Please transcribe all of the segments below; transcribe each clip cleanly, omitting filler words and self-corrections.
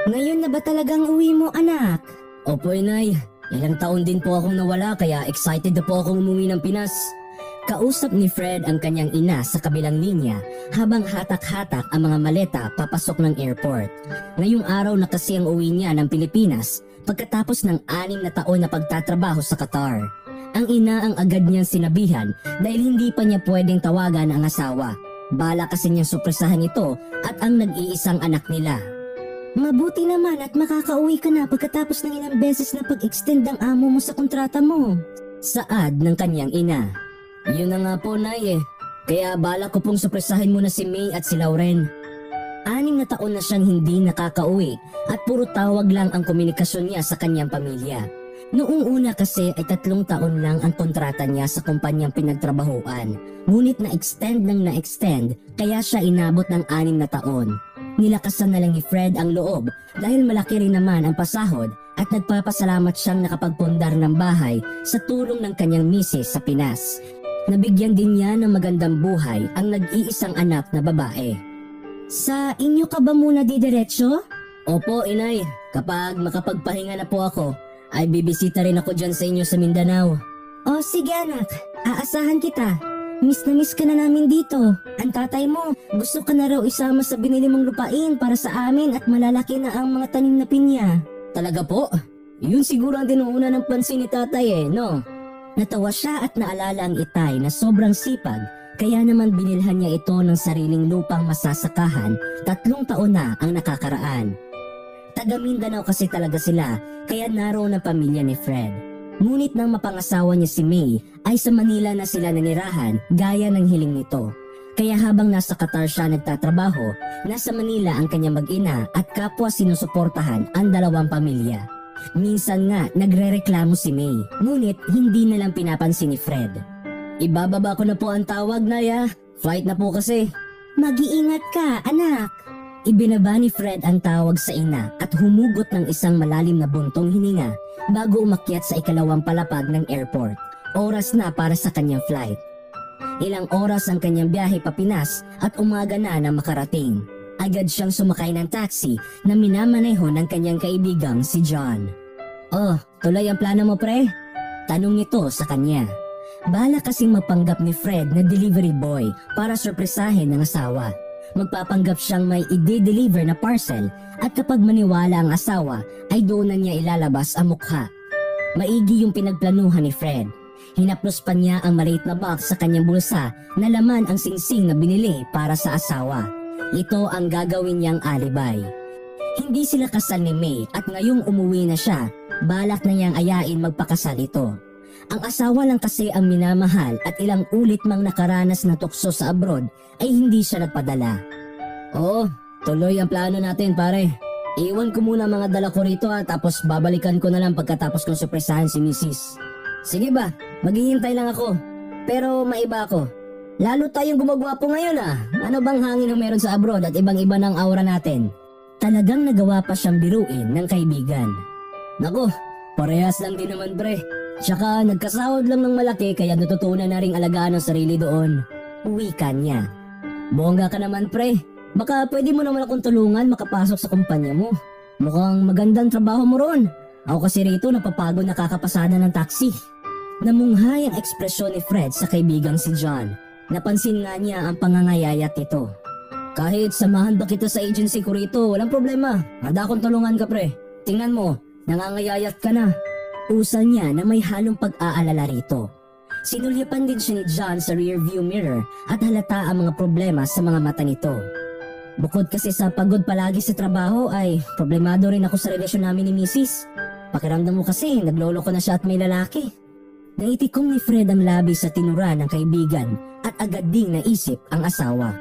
Ngayon na ba talagang uwi mo, anak? Opo, inay. Ilang taon din po akong nawala kaya excited na po akong umuwi ng Pinas. Kausap ni Fred ang kanyang ina sa kabilang linya habang hatak-hatak ang mga maleta papasok ng airport. Ngayong araw na kasi ang uwi niya ng Pilipinas pagkatapos ng 6 na taon na pagtatrabaho sa Qatar. Ang ina ang agad niyang sinabihan dahil hindi pa niya pwedeng tawagan ang asawa. Bala kasi niyang supresahan ito at ang nag-iisang anak nila. Mabuti naman at makakauwi ka na pagkatapos ng ilang beses na pag-extend ng amo mo sa kontrata mo. Saad ng kanyang ina. Yun na nga po, Nay eh. Kaya bala ko pong supresahin muna si May at si Lauren. 6 na taon na siyang hindi nakakauwi at puro tawag lang ang komunikasyon niya sa kanyang pamilya. Noong una kasi ay 3 taon lang ang kontrata niya sa kumpanyang pinagtrabahuan. Ngunit na-extend ng na-extend kaya siya inabot ng 6 na taon. Nilakasan na lang ni Fred ang loob dahil malaki rin naman ang pasahod at nagpapasalamat siyang nakapagpundar ng bahay sa tulong ng kanyang misis sa Pinas. Nabigyan din niya ng magandang buhay ang nag-iisang anak na babae. Sa inyo ka ba muna didiretso? Opo, inay. Kapag makapagpahinga na po ako, ay bibisita rin ako dyan sa inyo sa Mindanao. O sige anak, aasahan kita. Miss na miss ka na namin dito. Ang tatay mo, gusto ka na raw isama sa binili mong lupain para sa amin at malalaki na ang mga tanim na pinya. Talaga po? Yun siguro ang dinuuna ng pansin ni tatay no? Natawa siya at naalala ang itay na sobrang sipag, kaya naman binilhan niya ito ng sariling lupang masasakahan. 3 taon na ang nakakaraan. Taga Mindanao kasi talaga sila, kaya naroon ang pamilya ni Fred. Ngunit nang mapangasawa niya si May, ay sa Manila na sila nanirahan gaya ng hiling nito. Kaya habang nasa Qatar siya nagtatrabaho, nasa Manila ang kanyang mag-ina at kapwa sinusuportahan ang 2 pamilya. Minsan nga nagrereklamo si May, ngunit hindi na lang pinapansin ni Fred. Ibababa ko na po ang tawag, Naya. Flight na po kasi. Mag-iingat ka, anak. Ibinaba ni Fred ang tawag sa ina at humugot ng isang malalim na buntong hininga bago umakyat sa 2 palapag ng airport. Oras na para sa kanyang flight. Ilang oras ang kanyang biyahe pa Pinas at umaga na makarating. Agad siyang sumakay ng taxi na minamaneho ng kanyang kaibigang si John. Oh, tuloy ang plano mo, pre? Tanong nito sa kanya. Bala kasing mapanggap ni Fred na delivery boy para sorpresahin ng asawa. Magpapanggap siyang may i-deliver na parcel at kapag maniwala ang asawa ay doon na niya ilalabas ang mukha. Maigi yung pinagplanuhan ni Fred. Hinaplos pa niya ang maliit na box sa kanyang bulsa na laman ang singsing na binili para sa asawa. Ito ang gagawin niyang alibay. Hindi sila kasal ni May at ngayong umuwi na siya, balak na niyang ayain magpakasal ito. Ang asawa lang kasi ang minamahal at ilang ulit mang nakaranas na tukso sa abroad ay hindi siya nagpadala. Oo, tuloy ang plano natin, pare. Iwan ko muna mga dala ko rito tapos babalikan ko na lang pagkatapos kong supresahan si Mrs. Sige ba, maghihintay lang ako. Pero maiba ako. Lalo tayong gumagwapo ngayon Ano bang hangin ang meron sa abroad at ibang-iba ng aura natin? Talagang nagawa pa siyang biruin ng kaibigan. Naku, parehas lang din naman, pre. Tsaka nagkasahod lang ng malaki kaya natutunan na ring alagaan ang sarili doon. Wika niya. Bongga ka naman, pre. Baka pwede mo naman akong tulungan makapasok sa kumpanya mo. Mukhang magandang trabaho mo ron. Ako kasi rito napapagod na kakapasada ng taxi. Namunghay ang ekspresyon ni Fred sa kaibigang si John. Napansin nga niya ang pangangayayat nito. Kahit samahan ba kita sa agency ko rito, walang problema. Handa akong tulungan ka, pre. Tingnan mo, nangangayayat ka na. Usal niya na may halong pag-aalala rito. Sinulyapan din siya ni John sa rearview mirror at halata ang mga problema sa mga mata nito. Bukod kasi sa pagod palagi sa trabaho ay problemado rin ako sa relasyon namin ni Mrs. Pakiramdam mo kasi naglolo ko na siya at may lalaki. Naitikom ni Fred ang labi sa tinura ng kaibigan at agad ding naisip ang asawa.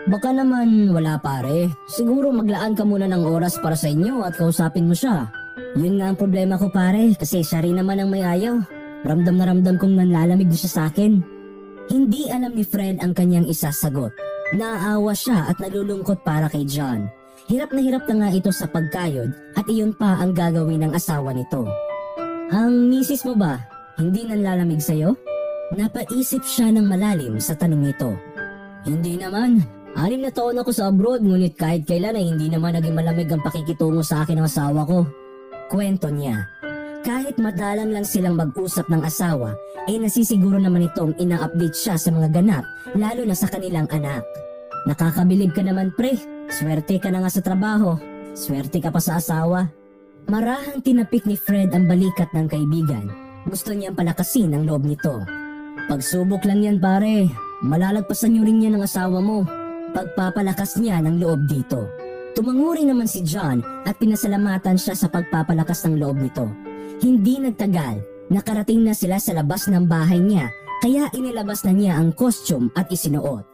Baka naman wala, pare. Siguro maglaan ka muna ng oras para sa inyo at kausapin mo siya. Yun nga ang problema ko, pare, kasi siya rin naman ang may ayaw. Ramdam na ramdam kong nanlalamig na siya sa akin. Hindi alam ni Fred ang kanyang isasagot. Naaawa siya at nalulungkot para kay John. Hirap na nga ito sa pagkayod at iyon pa ang gagawin ng asawa nito. Ang misis mo ba, hindi nanlalamig sa'yo? Napaisip siya ng malalim sa tanong nito. Hindi naman. 6 na taon ako sa abroad, ngunit kahit kailan ay hindi naman naging malamig ang pakikitungo sa akin ng asawa ko. Kwento niya. Kahit madalang lang silang mag-usap ng asawa, ay nasisiguro naman itong ina-update siya sa mga ganap, lalo na sa kanilang anak. Nakakabilib ka naman pre, swerte ka na nga sa trabaho, swerte ka pa sa asawa. Marahang tinapik ni Fred ang balikat ng kaibigan. Gusto niyang palakasin ang loob nito. Pagsubok lang yan pare, malalagpasan niyo rin yan ng asawa mo. Pagpapalakas niya ng loob dito. Tumanguri naman si John at pinasalamatan siya sa pagpapalakas ng loob nito. Hindi nagtagal, nakarating na sila sa labas ng bahay niya, kaya inilabas na niya ang costume at isinuot.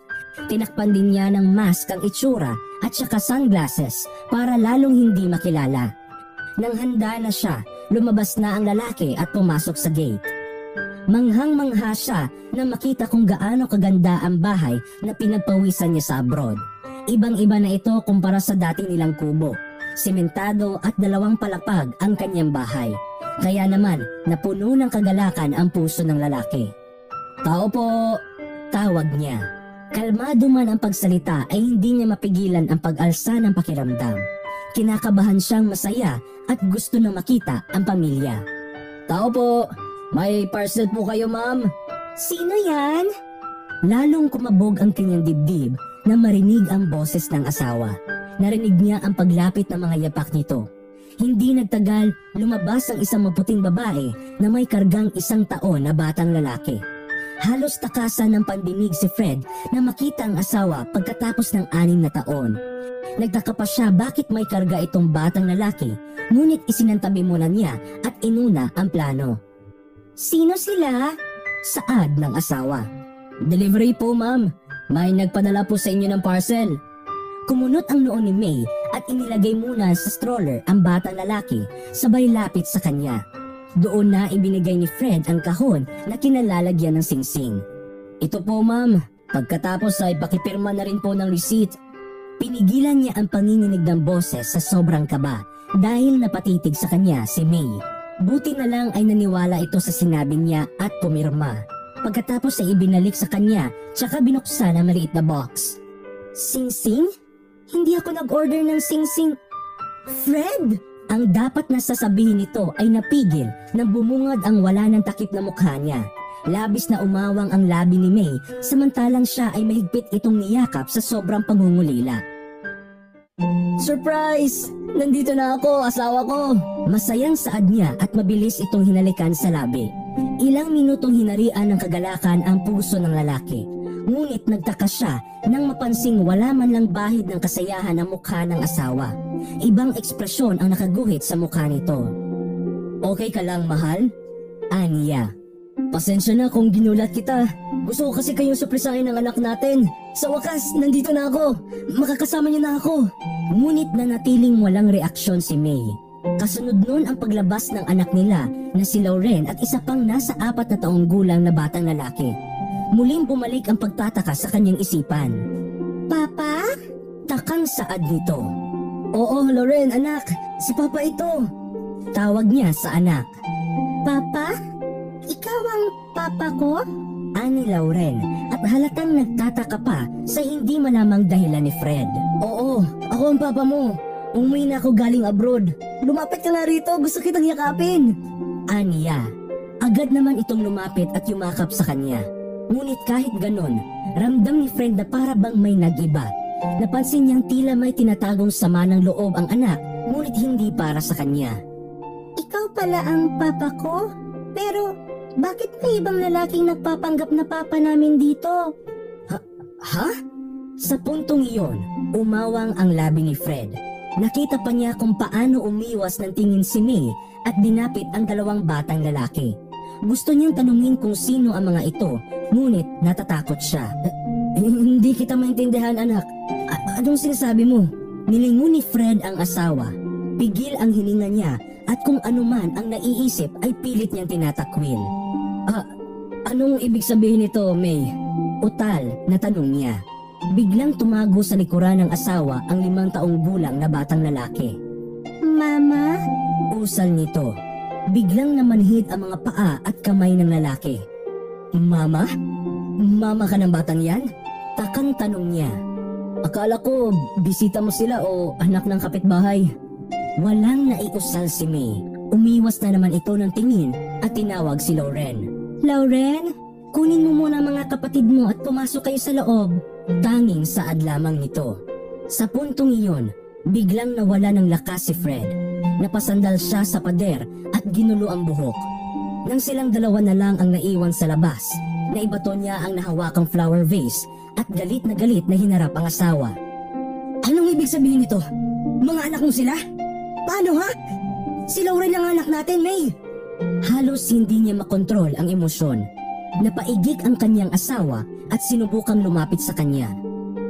Tinakpan din niya ng mask ang itsura at saka sunglasses para lalong hindi makilala. Nang handa na siya, lumabas na ang lalaki at pumasok sa gate. Manghang-mangha siya na makita kung gaano kaganda ang bahay na pinagpawisan niya sa abroad. Ibang-iba na ito kumpara sa dati nilang kubo. Sementado at 2 palapag ang kanyang bahay. Kaya naman, napuno ng kagalakan ang puso ng lalaki. Tao po, tawag niya. Kalmado man ang pagsalita ay hindi niya mapigilan ang pag-alsa ng pakiramdam. Kinakabahan siyang masaya at gusto na makita ang pamilya. Tao po, may parcel po kayo ma'am. Sino yan? Lalong kumabog ang kanyang dibdib na marinig ang boses ng asawa. Narinig niya ang paglapit ng mga yapak nito. Hindi nagtagal, lumabas ang isang maputing babae na may kargang 1 taon na batang lalaki. Halos takasan ng pandinig si Fred na makita ang asawa pagkatapos ng 6 na taon. Nagtaka pa siya bakit may karga itong batang lalaki, ngunit isinantabi muna niya at inuna ang plano. Sino sila? Saad ng asawa. Delivery po ma'am, may nagpadala po sa inyo ng parcel. Kumunot ang noo ni May at inilagay muna sa stroller ang batang lalaki sabay lapit sa kanya. Doon na ibinigay ni Fred ang kahon na kinalalagyan ng singsing. Ito po ma'am, pagkatapos ay pakipirma na rin po ng receipt. Pinigilan niya ang panginginig ng boses sa sobrang kaba dahil napatitig sa kanya si May. Buti na lang ay naniwala ito sa sinabi niya at pumirma. Pagkatapos ay ibinalik sa kanya tsaka binuksan ang maliit na box. Singsing? Hindi ako nag-order ng singsing. Fred! Ang dapat na sasabihin nito ay napigil nang bumungad ang wala ng takip na mukha niya. Labis na umawang ang labi ni May samantalang siya ay mahigpit itong niyakap sa sobrang pangungulila. Surprise! Nandito na ako, asawa ko! Masayang saad niya at mabilis itong hinalikan sa labi. Ilang minutong hinarian ng kagalakan ang puso ng lalaki. Ngunit nagtaka siya nang mapansing wala man lang bahid ng kasayahan ang mukha ng asawa. Ibang ekspresyon ang nakaguhit sa mukha nito. Okay ka lang, mahal? Aniya. Pasensya na kung ginulat kita. Gusto ko kasi kayong surprisahin ng anak natin. Sa wakas, nandito na ako. Makakasama niyo na ako. Ngunit nanatiling walang reaksyon si May. Kasunod nun ang paglabas ng anak nila na si Lauren at isa pang nasa 4 na taong gulang na batang lalaki. Muling bumalik ang pagtataka sa kanyang isipan. Papa? Takang saad nito. Oo, Lauren, anak. Si Papa ito. Tawag niya sa anak. Papa? Ikaw ang papa ko? Ani Lauren at halatang nagtataka pa sa hindi malamang dahilan ni Fred. Oo, ako ang papa mo. Umuwi na ako galing abroad. Lumapit ka na rito, gusto kitang yakapin. Aniya. Agad naman itong lumapit at yumakap sa kanya. Ngunit kahit ganon, ramdam ni Fred na para bang may nag-iba. Napansin niyang tila may tinatagong sama ng loob ang anak, ngunit hindi para sa kanya. Ikaw pala ang papa ko? Pero bakit may ibang lalaking nagpapanggap na papa namin dito? Ha? Sa puntong iyon, umawang ang labi ni Fred. Nakita pa niya kung paano umiwas ng tingin si May at dinapit ang 2 batang lalaki. Gusto niyang tanungin kung sino ang mga ito, ngunit natatakot siya. Hindi kita maintindihan, anak. Anong sinasabi mo? Nilingon ni Fred ang asawa. Pigil ang hininga niya at kung anuman ang naiisip ay pilit niyang tinatakwil. Anong ibig sabihin nito, May? Utal na tanong niya. Biglang tumago sa likuran ng asawa ang 5 taong gulang na batang lalaki. Mama? Usal nito. Biglang namanhid ang mga paa at kamay ng lalaki. Mama? Mama ka ng batang yan? Takang tanong niya. Akala ko bisita mo sila o anak ng kapitbahay. Walang naiusal si May. Umiwas na naman ito ng tingin at tinawag si Lauren. Lauren, kunin mo muna mga kapatid mo at pumasok kayo sa loob. Tanging saad lamang nito. Sa puntong iyon, biglang nawala ng lakas si Fred. Napasandal siya sa pader at ginulo ang buhok. Nang silang dalawa na lang ang naiwan sa labas, naibato niya ang nahawakang flower vase at galit na hinarap ang asawa. Anong ibig sabihin nito? Mga anak mo sila? Paano ha? Si Lauren ang anak natin, May. Halos hindi niya makontrol ang emosyon. Napaigik ang kanyang asawa at sinubukang lumapit sa kanya.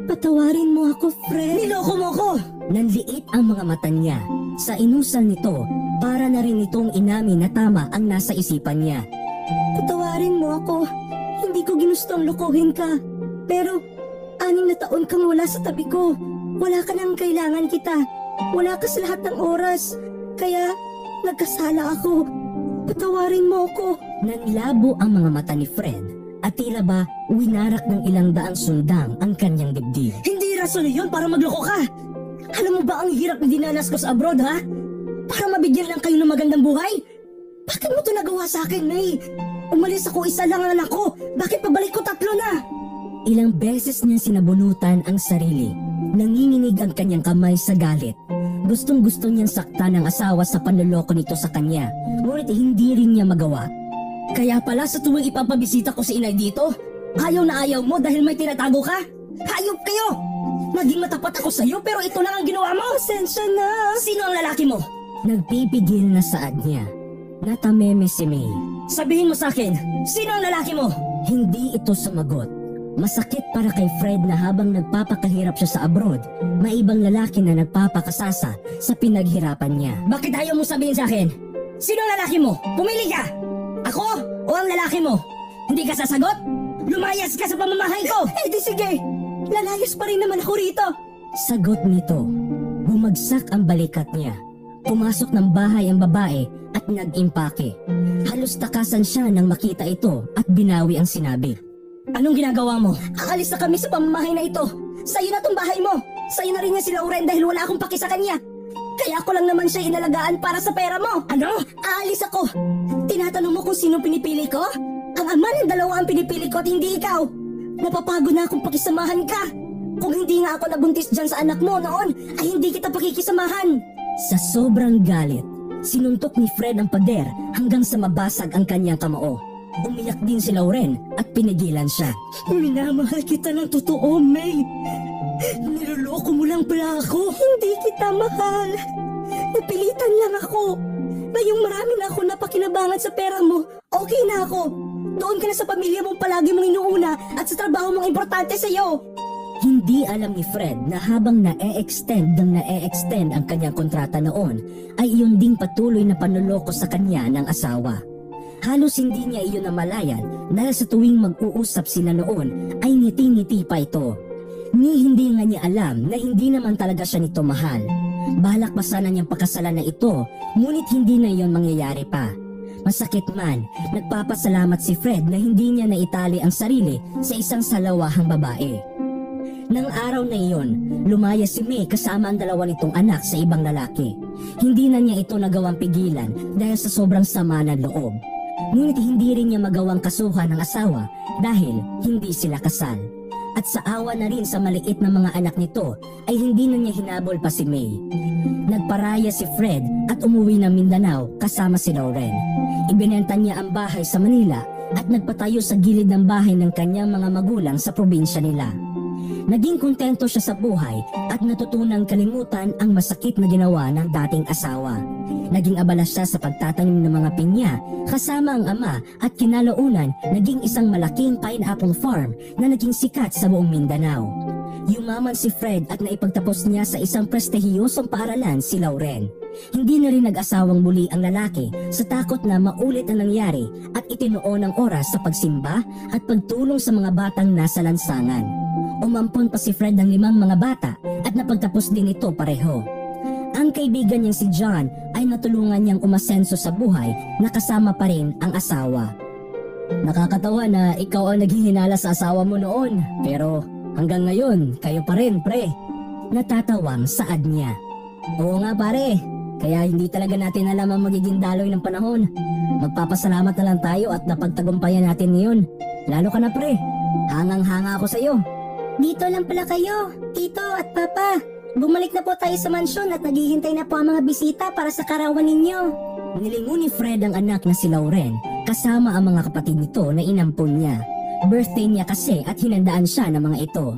Patawarin mo ako, Fred. Niloko mo ko! Nanliit ang mga mata niya. Sa inusal nito, para na rin itong inamin na tama ang nasa isipan niya. Patawarin mo ako. Hindi ko ginustong lokohin ka. Pero, 6 na taon kang wala sa tabi ko. Wala ka nang kailangan kita. Wala ka sa lahat ng oras. Kaya, nagkasala ako. Patawarin mo ako. Nanlabo ang mga mata ni Fred at tila ba winarak ng ilang daang sundang ang kanyang dibdib. Hindi rason yun para magloko ka! Alam mo ba ang hirap na dinanas ko sa abroad, ha? Para mabigyan lang kayo ng magandang buhay? Bakit mo ito nagawa sa akin, May? Umalis ako, isa lang ang anak ko. Bakit pabalik ko 3 na? Ilang beses niya sinabunutan ang sarili. Nanginginig ang kanyang kamay sa galit. Gustong-gusto niyang saktan ang asawa sa panloloko nito sa kanya, ngunit hindi rin niya magawa. Kaya pala sa tuwing ipapabisita ko si inay dito, ayaw na ayaw mo dahil may tinatago ka? Hayop kayo! Naging matapat ako sa'yo pero ito lang ang ginawa mo! Pasensya na. Sino ang lalaki mo? Nagpipigil na saad niya. Natameme si May. Sabihin mo sa akin, sino ang lalaki mo? Hindi ito sumagot. Masakit para kay Fred na habang nagpapakahirap siya sa abroad, may ibang lalaki na nagpapakasasa sa pinaghirapan niya. Bakit ayaw mo sabihin sa akin? Sino ang lalaki mo? Pumili ka! Ako o ang lalaki mo? Hindi ka sasagot? Lumayas ka sa pamamahay ko! Eh di sige. Lalayas pa rin naman ako rito. Sagot nito. Bumagsak ang balikat niya. Pumasok ng bahay ang babae at nag-impake. Halos takasan siya nang makita ito at binawi ang sinabi. Anong ginagawa mo? Aalis na kami sa pamamahay na ito. Sa'yo na tong bahay mo. Sa'yo na rin niya si Lauren dahil wala akong paki sa kanya. Kaya ako lang naman siya inalagaan para sa pera mo. Ano? Aalis ako. Tinatanong mo kung sino pinipili ko? Ang ama ng 2 ang pinipili ko at hindi ikaw. Napapagod na akong pakisamahan ka. Kung hindi nga ako nabuntis dyan sa anak mo noon, ay hindi kita pakikisamahan. Sa sobrang galit, sinuntok ni Fred ang pader hanggang sa mabasag ang kanyang kamao. Umiyak din si Lauren at pinigilan siya. Minamahal kita ng totoo, May. Niloloko mo lang pala ako. Hindi kita mahal. Napilitan lang ako. Ngayong marami na ako napakinabangan sa pera mo, okay na ako. Doon ka na sa pamilya mong palagi mong inuuna at sa trabaho mong importante sa'yo. Hindi alam ni Fred na habang na-e-extend ang kanyang kontrata noon, ay iyon ding patuloy na panloloko sa kanya ng asawa. Halos hindi niya iyon namalayan dahil sa tuwing mag-uusap sila noon ay ngiti-ngiti pa ito. Ni hindi nga niya alam na hindi naman talaga siya nito mahal. Balak pa sana niyang pakasalan na ito, ngunit hindi na iyon mangyayari pa. Masakit man, nagpapasalamat si Fred na hindi niya naitali ang sarili sa isang salawahang babae. Nang araw na iyon, lumaya si May kasama ang 2 nitong anak sa ibang lalaki. Hindi na niya ito nagawang pigilan dahil sa sobrang sama ng loob. Ngunit hindi rin niya magawang kasuhan ng asawa dahil hindi sila kasal. At sa awa na rin sa maliit na mga anak nito ay hindi na niya hinabol pa si May. Nagparaya si Fred at umuwi ng Mindanao kasama si Lauren. Ibinenta niya ang bahay sa Manila at nagpatayo sa gilid ng bahay ng kanyang mga magulang sa probinsya nila. Naging kontento siya sa buhay at natutunang kalimutan ang masakit na ginawa ng dating asawa. Naging abala siya sa pagtatanim ng mga pinya kasama ang ama at kinalaunan naging isang malaking pineapple farm na naging sikat sa buong Mindanao. Yumaman si Fred at naipagtapos niya sa isang prestihiyosong paaralan si Lauren. Hindi na rin nag-asawang muli ang lalaki sa takot na maulit ang nangyari at itinuon ang oras sa pagsimba at pagtulong sa mga batang nasa lansangan. Umampon pa si Fred ng 5 mga bata at napagtapos din ito pareho. Ang kaibigan niyang si John ay natulungan niyang umasenso sa buhay na kasama pa rin ang asawa. Nakakatawa na ikaw ang naghihinala sa asawa mo noon, pero Hanggang ngayon, kayo pa rin, pre. Natatawang saad niya. Oo nga pare, kaya hindi talaga natin alam ang magiging daloy ng panahon. Magpapasalamat na lang tayo at napagtagumpayan natin ngayon. Lalo ka na pre, hangang-hanga ako sa'yo. Dito lang pala kayo, Tito at Papa. Bumalik na po tayo sa mansyon at naghihintay na po ang mga bisita para sa karawan ninyo. Nilingon ni Fred ang anak na si Lauren kasama ang mga kapatid nito na inampon niya. Birthday niya kasi at hinandaan siya ng mga ito.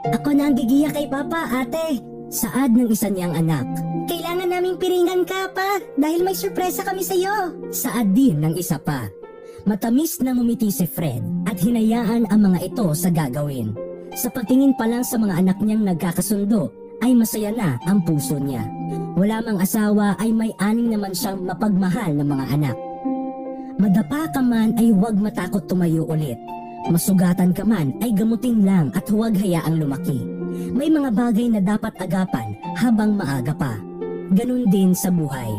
Ako na ang gigiya kay Papa, ate. Saad ng isa niyang anak. Kailangan naming piringan ka, Pa, dahil may sorpresa kami sa'yo. Saad din ng isa pa. Matamis na ngumiti si Fred at hinayaan ang mga ito sa gagawin. Sa pagtingin pa lang sa mga anak niyang nagkakasundo, ay masaya na ang puso niya. Wala mang asawa ay may aning naman siyang mapagmahal na mga anak. Madapa ka man ay huwag matakot tumayo ulit. Masugatan ka man ay gamutin lang at huwag hayaang lumaki. May mga bagay na dapat agapan habang maaga pa. Ganun din sa buhay.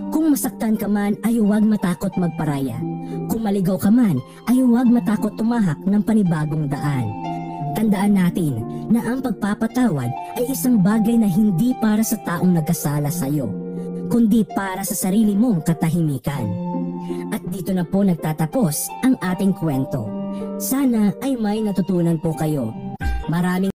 Kung masaktan ka man ay huwag matakot magparaya. Kung maligaw ka man ay huwag matakot tumahak ng panibagong daan. Tandaan natin na ang pagpapatawad ay isang bagay na hindi para sa taong nagkasala sa iyo, kundi para sa sarili mong katahimikan. At dito na po nagtatapos ang ating kwento. Sana ay may natutunan po kayo. Maraming